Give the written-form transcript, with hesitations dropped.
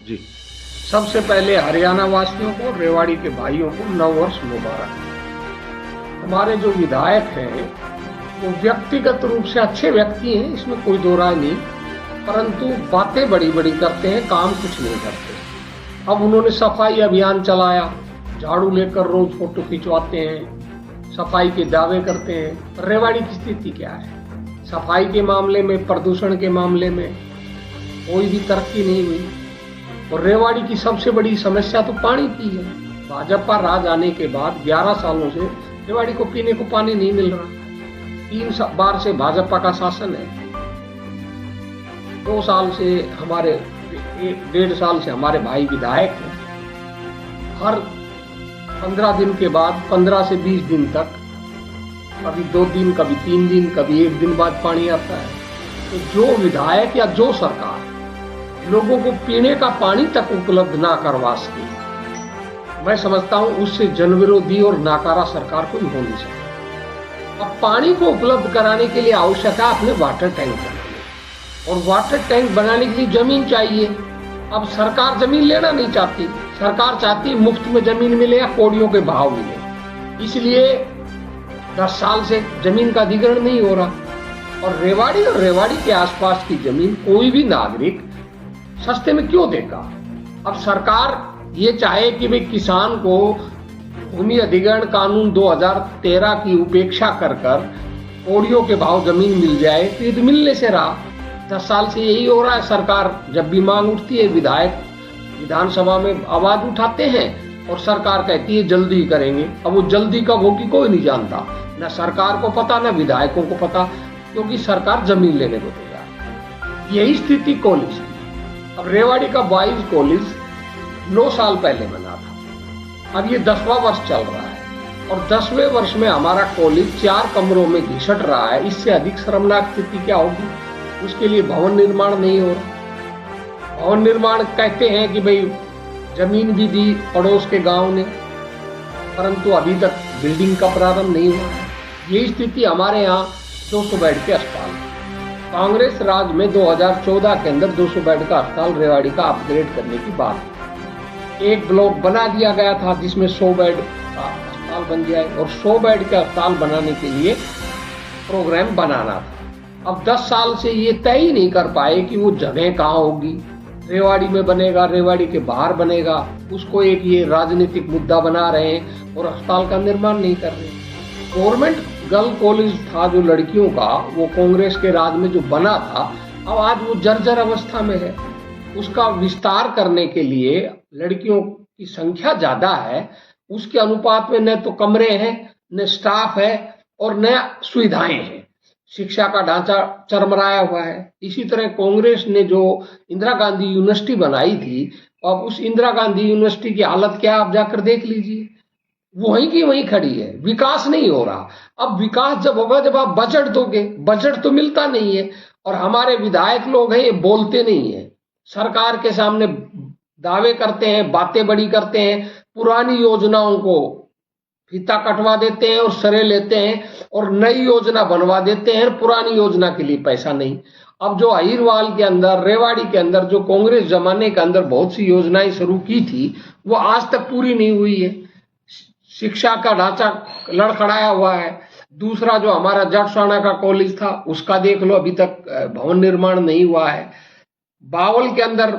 जी। सबसे पहले हरियाणा वासियों को, रेवाड़ी के भाइयों को नववर्ष मुबारक। हमारे जो विधायक हैं वो व्यक्तिगत रूप से अच्छे व्यक्ति हैं, इसमें कोई दो राय नहीं, परंतु बातें बड़ी बड़ी करते हैं, काम कुछ नहीं करते। अब उन्होंने सफाई अभियान चलाया, झाड़ू लेकर रोज फोटो खिंचवाते हैं, सफाई के दावे करते हैं। रेवाड़ी की स्थिति क्या है? सफाई के मामले में, प्रदूषण के मामले में कोई भी तरक्की नहीं हुई। और रेवाड़ी की सबसे बड़ी समस्या तो पानी की है। भाजपा राज आने के बाद 11 सालों से रेवाड़ी को पीने को पानी नहीं मिल रहा। 3 बार से भाजपा का शासन है। 2 साल से हमारे 1.5 साल से हमारे भाई विधायक हैं। हर 15 दिन के बाद 15 से 20 दिन तक, कभी 2 दिन, कभी 3 दिन, कभी 1 दिन बाद पानी आता है। तो जो विधायक या जो सरकार लोगों को पीने का पानी तक उपलब्ध ना करवा सके, मैं समझता हूं उससे जनविरोधी और नाकारा सरकार कोई हो नहीं सकती। अब पानी को उपलब्ध कराने के लिए आवश्यक है अपने वाटर टैंक बनाने, और वाटर टैंक बनाने के लिए जमीन चाहिए। अब सरकार जमीन लेना नहीं चाहती, सरकार चाहती मुफ्त में जमीन मिले या कौड़ियों के भाव मिले। इसलिए 10 साल से जमीन का अधिग्रहण नहीं हो रहा। और रेवाड़ी के आसपास की जमीन कोई भी नागरिक सस्ते में क्यों देगा? अब सरकार ये चाहे कि भाई किसान को भूमि अधिग्रहण कानून 2013 की उपेक्षा कर कौड़ियों के भाव जमीन मिल जाए, तो ये तो मिलने से रहा। 10 साल से यही हो रहा है। सरकार जब भी मांग उठती है, विधायक विधानसभा में आवाज उठाते हैं और सरकार कहती है जल्दी करेंगे। अब वो जल्दी कब होगी कोई नहीं जानता, न सरकार को पता न विधायकों को पता, क्योंकि सरकार जमीन लेने को तैयार। यही स्थिति कॉलेज की। अब रेवाड़ी का बॉयज कॉलेज 9 साल पहले बना था, अब ये 10वां वर्ष चल रहा है, और 10वें वर्ष में हमारा कॉलेज 4 कमरों में घिसट रहा है। इससे अधिक शर्मनाक स्थिति क्या होगी? उसके लिए भवन निर्माण नहीं हो रहा। भवन निर्माण कहते हैं कि भाई जमीन भी दी पड़ोस के गांव ने, परंतु अभी तक बिल्डिंग का प्रारंभ नहीं हुआ है। यही स्थिति हमारे यहाँ 200 बेड के अस्पताल। कांग्रेस राज में 2014 के अंदर 200 बेड का अस्पताल रेवाड़ी का अपग्रेड करने की बात है। एक ब्लॉक बना दिया गया था जिसमें 100 बेड का अस्पताल बन जाए, और 100 बेड का अस्पताल बनाने के लिए प्रोग्राम बनाना था। अब 10 साल से ये तय ही नहीं कर पाए कि वो जगह कहाँ होगी। रेवाड़ी में बनेगा, रेवाड़ी के बाहर बनेगा, उसको एक ये राजनीतिक मुद्दा बना रहे हैं और अस्पताल का निर्माण नहीं कर रहे। गवर्नमेंट गर्ल कॉलेज था जो लड़कियों का, वो कांग्रेस के राज में जो बना था, अब आज वो जर्जर अवस्था में है। उसका विस्तार करने के लिए लड़कियों की संख्या ज्यादा है, उसके अनुपात में न तो कमरे हैं, न स्टाफ है, और न सुविधाएं हैं। शिक्षा का ढांचा चरमराया हुआ है। इसी तरह कांग्रेस ने जो इंदिरा गांधी यूनिवर्सिटी बनाई थी, अब उस इंदिरा गांधी यूनिवर्सिटी की हालत क्या, आप जाकर देख लीजिए, वहीं की वहीं खड़ी है, विकास नहीं हो रहा। अब विकास जब होगा जब आप बजट दोगे, बजट तो मिलता नहीं है। और हमारे विधायक लोग हैं, ये बोलते नहीं है, सरकार के सामने दावे करते हैं, बातें बड़ी करते हैं, पुरानी योजनाओं को फीता कटवा देते हैं और सरे लेते हैं, और नई योजना बनवा देते हैं, पुरानी योजना के लिए पैसा नहीं। अब जो अहिरवाल के अंदर, रेवाड़ी के अंदर जो कांग्रेस जमाने के अंदर बहुत सी योजनाएं शुरू की थी, वो आज तक पूरी नहीं हुई है। शिक्षा का ढांचा लड़खड़ाया हुआ है। दूसरा जो हमारा जटसाना का कॉलेज था, उसका देख लो, अभी तक भवन निर्माण नहीं हुआ है। बावल के अंदर